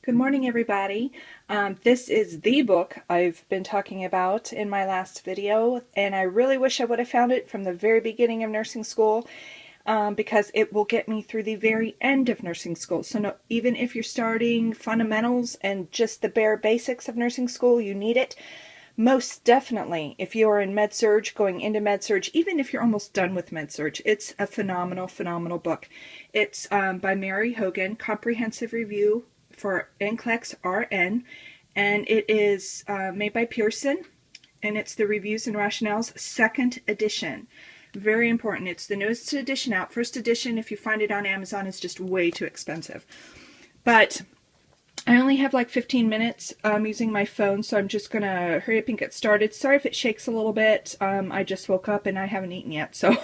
Good morning, everybody. This is the book I've been talking about in my last video, and I really wish I would have found it from the very beginning of nursing school because it will get me through the very end of nursing school. So no, even if you're starting fundamentals and just the bare basics of nursing school, you need it. Most definitely, if you are in med-surg, going into med-surg, even if you're almost done with med-surg, it's a phenomenal book. It's by Mary Hogan, Comprehensive Review for NCLEX RN, and it is made by Pearson, and it's the Reviews and Rationales second edition. Very important. It's the newest edition out. First edition, if you find it on Amazon, is just way too expensive. But I only have like 15 minutes using my phone, so I'm just going to hurry up and get started. Sorry if it shakes a little bit. I just woke up and I haven't eaten yet, so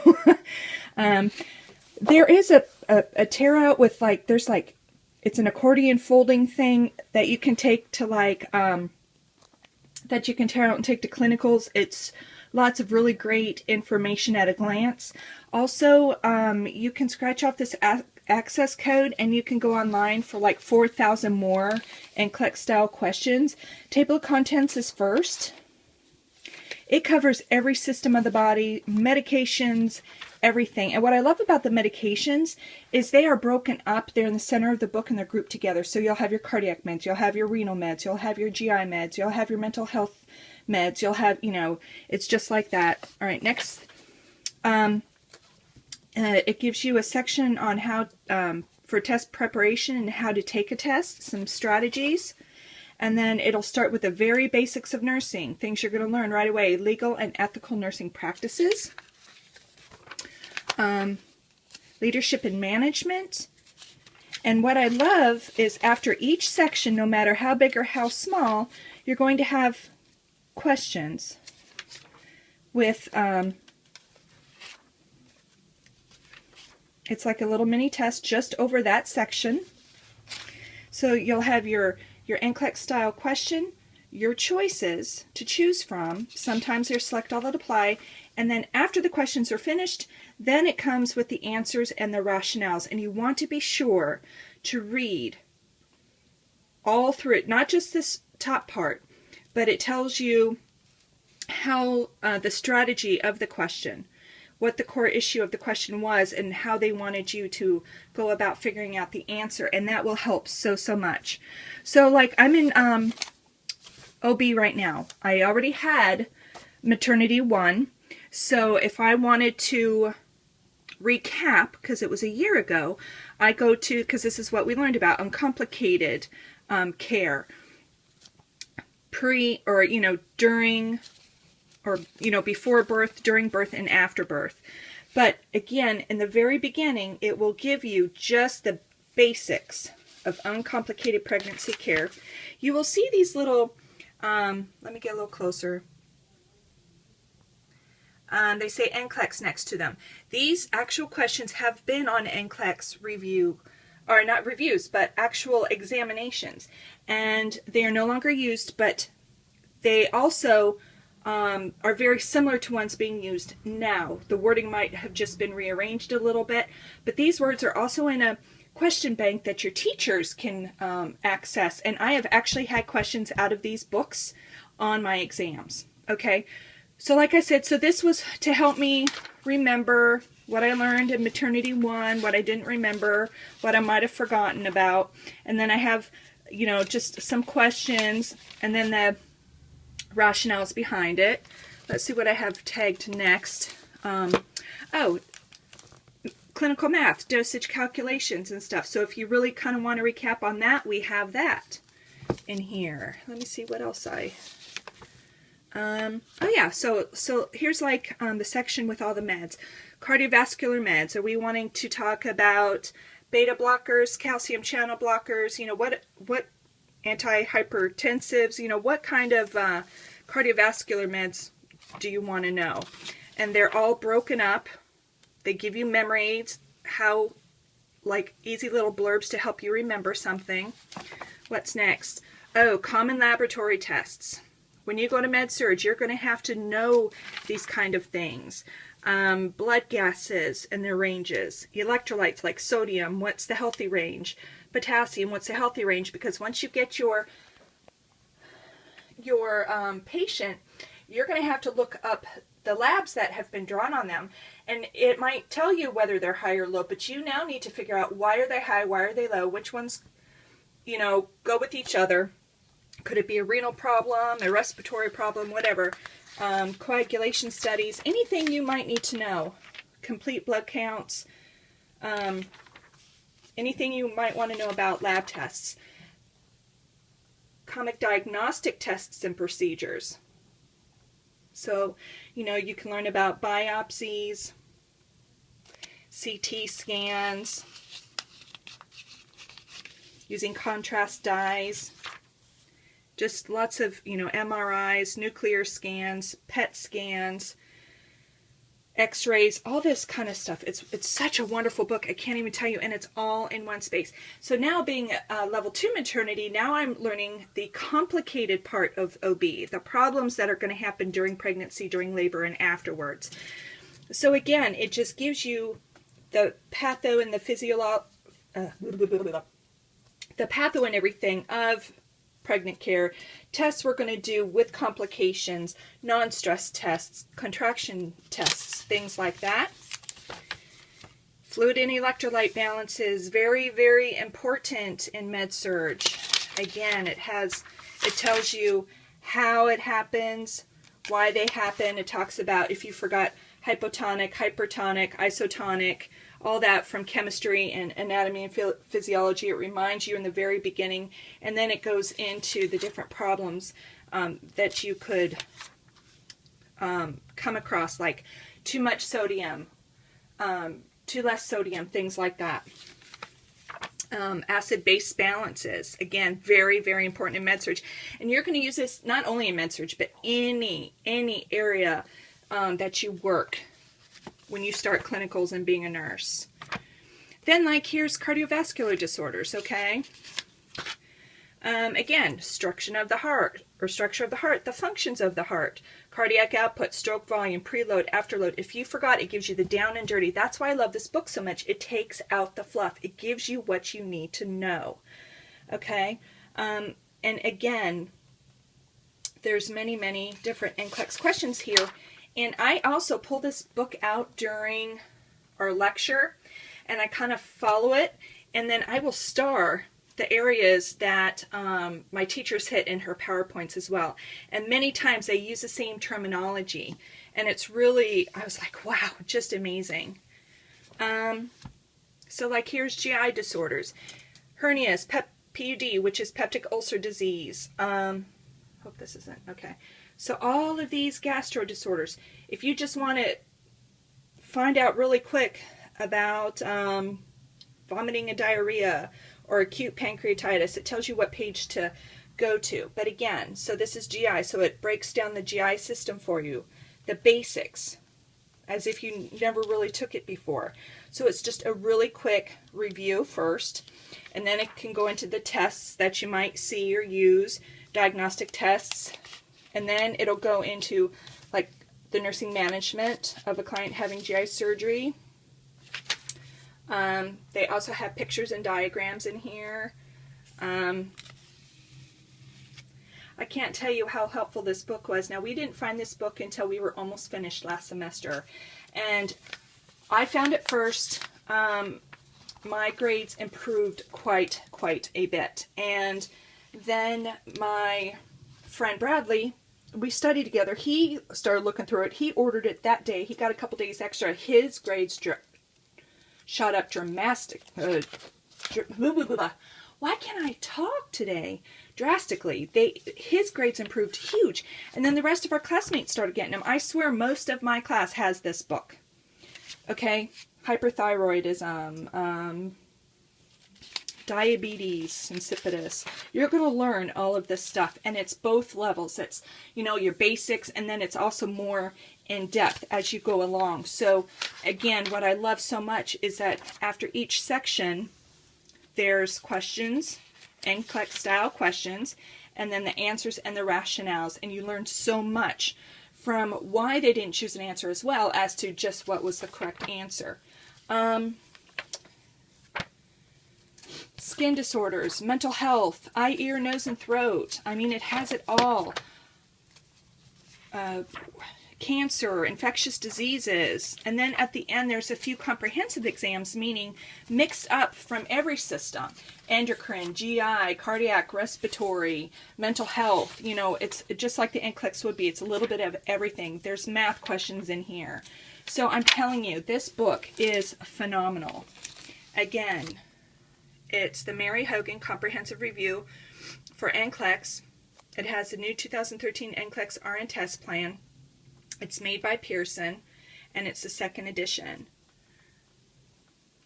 there is a tear out with like, there's like, it's an accordion folding thing that you can take to like, that you can tear out and take to clinicals. It's lots of really great information at a glance. Also, you can scratch off this access code and you can go online for like 4,000 more NCLEX style questions. Table of contents is first. It covers every system of the body, medications, everything. And what I love about the medications is they are broken up. They're in the center of the book and they're grouped together. So you'll have your cardiac meds, you'll have your renal meds, you'll have your GI meds, you'll have your mental health meds, you'll have, you know, it's just like that. All right, next. It gives you a section on how, for test preparation and how to take a test, some strategies. And then it'll start with the very basics of nursing, things you're going to learn right away, legal and ethical nursing practices, leadership and management. And what I love is after each section, no matter how big or how small, you're going to have questions with, it's like a little mini test just over that section. So you'll have your NCLEX style question, your choices to choose from. Sometimes there's select all that apply. And then after the questions are finished, then it comes with the answers and the rationales. And you want to be sure to read all through it, not just this top part, but it tells you how the strategy of the question, what the core issue of the question was, and how they wanted you to go about figuring out the answer, and that will help so much. So like I'm in OB right now. I already had Maternity 1, so if I wanted to recap, because it was a year ago, I go to, because this is what we learned about, uncomplicated care, pre, or you know, during, or, you know, before birth, during birth, and after birth. But again, in the very beginning, it will give you just the basics of uncomplicated pregnancy care. You will see these little, let me get a little closer. They say NCLEX next to them. These actual questions have been on NCLEX review, or not reviews, but actual examinations. And they are no longer used, but they also are very similar to ones being used now. The wording might have just been rearranged a little bit, but these words are also in a question bank that your teachers can access. And I have actually had questions out of these books on my exams. Okay, so like I said, so this was to help me remember what I learned in Maternity 1, what I didn't remember, what I might have forgotten about. And then I have, you know, just some questions, and then the rationales behind it. Let's see what I have tagged next. Oh, clinical math, dosage calculations and stuff. So if you really kind of want to recap on that, we have that in here. Let me see what else oh yeah, so here's like the section with all the meds. Cardiovascular meds. Are we wanting to talk about beta blockers, calcium channel blockers, you know, what antihypertensives, you know, what kind of cardiovascular meds do you want to know? And they're all broken up. They give you memory aids, how, like easy little blurbs to help you remember something. What's next? Oh, common laboratory tests. When you go to med-surg, you're going to have to know these kind of things. blood gases and their ranges, electrolytes like sodium, what's the healthy range, potassium, what's the healthy range, because once you get your patient, you're going to have to look up the labs that have been drawn on them, and it might tell you whether they're high or low, but you now need to figure out why are they high, why are they low, which ones, you know, go with each other. Could it be a renal problem, a respiratory problem, whatever. Coagulation studies, anything you might need to know. Complete blood counts, anything you might want to know about lab tests. Common diagnostic tests and procedures. So, you know, you can learn about biopsies, CT scans, using contrast dyes, just lots of, you know, MRIs, nuclear scans, PET scans, X-rays, all this kind of stuff. It's such a wonderful book. I can't even tell you, and it's all in one space. So now being level 2 maternity, now I'm learning the complicated part of OB, the problems that are going to happen during pregnancy, during labor, and afterwards. So again, it just gives you the patho and the the patho and everything of pregnant care, tests we're going to do with complications, non-stress tests, contraction tests, things like that. Fluid and electrolyte balance is very, very important in med-surg. Again, it tells you how it happens, why they happen. It talks about if you forgot hypotonic, hypertonic, isotonic, all that from chemistry and anatomy and physiology. It reminds you in the very beginning, and then it goes into the different problems that you could come across, like too much sodium, too less sodium, things like that. Acid-base balances, again, very, very important in med-surg. And you're going to use this not only in med-surg, but any area that you work when you start clinicals and being a nurse. Then, like, here's cardiovascular disorders, okay? Again, structure of the heart, the functions of the heart, cardiac output, stroke volume, preload, afterload. If you forgot, it gives you the down and dirty. That's why I love this book so much. It takes out the fluff. It gives you what you need to know, okay? And again, there's many different NCLEX questions here. And I also pull this book out during our lecture, and I kind of follow it, and then I will star the areas that my teachers hit in her PowerPoints as well. And many times they use the same terminology, and it's really, I was like, wow, just amazing. So like here's GI disorders, hernias, PUD, which is peptic ulcer disease. Hope this isn't, okay. So all of these gastro disorders, if you just want to find out really quick about vomiting and diarrhea or acute pancreatitis, it tells you what page to go to. But again, so this is GI, so it breaks down the GI system for you, the basics, as if you never really took it before. So it's just a really quick review first, and then it can go into the tests that you might see or use, diagnostic tests. And then it'll go into like the nursing management of a client having GI surgery. They also have pictures and diagrams in here. I can't tell you how helpful this book was. Now, we didn't find this book until we were almost finished last semester. And I found it first. My grades improved quite a bit. And then my friend Bradley, we studied together. He started looking through it. He ordered it that day. He got a couple days extra. His grades shot up dramatically. Why can't I talk today? Drastically. His grades improved huge. And then the rest of our classmates started getting them. I swear most of my class has this book. Okay? Hyperthyroidism, diabetes insipidus. You're going to learn all of this stuff, and it's both levels. It's, you know, your basics, and then it's also more in depth as you go along. So again, what I love so much is that after each section there's questions, NCLEX style questions, and then the answers and the rationales, and you learn so much from why they didn't choose an answer as well as to just what was the correct answer. Skin disorders, mental health, eye, ear, nose, and throat. I mean, it has it all. Cancer, infectious diseases, and then at the end there's a few comprehensive exams, meaning mixed up from every system: endocrine, GI, cardiac, respiratory, mental health. You know, it's just like the NCLEX would be. It's a little bit of everything. There's math questions in here. So I'm telling you, this book is phenomenal. Again, it's the Mary Hogan Comprehensive Review for NCLEX. It has the new 2013 NCLEX RN test plan. It's made by Pearson, and it's the 2nd edition.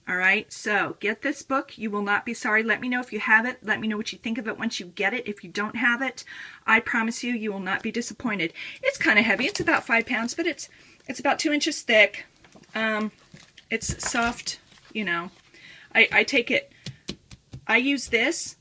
All right, so get this book. You will not be sorry. Let me know if you have it. Let me know what you think of it once you get it. If you don't have it, I promise you, you will not be disappointed. It's kind of heavy. It's about 5 pounds, but it's about 2 inches thick. It's soft, you know. I take it. I use this,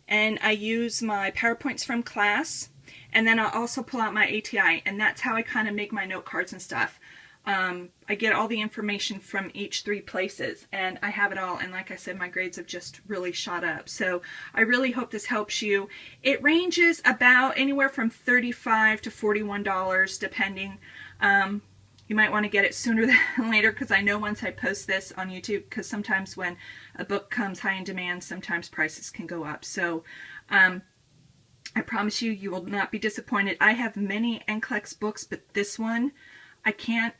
and I use my PowerPoints from class. And then I'll also pull out my ATI, and that's how I kind of make my note cards and stuff. I get all the information from each 3 places, and I have it all. And like I said, my grades have just really shot up. So I really hope this helps you. It ranges about anywhere from $35 to $41, depending. You might want to get it sooner than later, because I know once I post this on YouTube, because sometimes when a book comes high in demand, sometimes prices can go up. So I promise you, you will not be disappointed. I have many NCLEX books, but this one, I can't.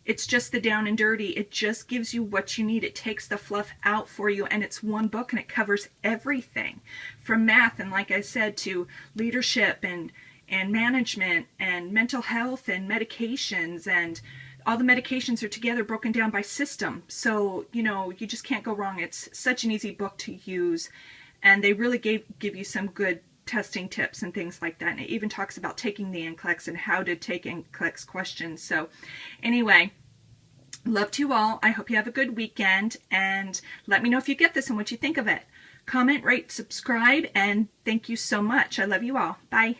It's just the down and dirty. It just gives you what you need. It takes the fluff out for you, and it's one book, and it covers everything from math, and like I said, to leadership and management and mental health and medications, and all the medications are together broken down by system. So, you know, you just can't go wrong. It's such an easy book to use, and they really give you some good testing tips and things like that. And it even talks about taking the NCLEX and how to take NCLEX questions. So anyway, love to you all. I hope you have a good weekend, and let me know if you get this and what you think of it. Comment, rate, subscribe, and thank you so much. I love you all. Bye.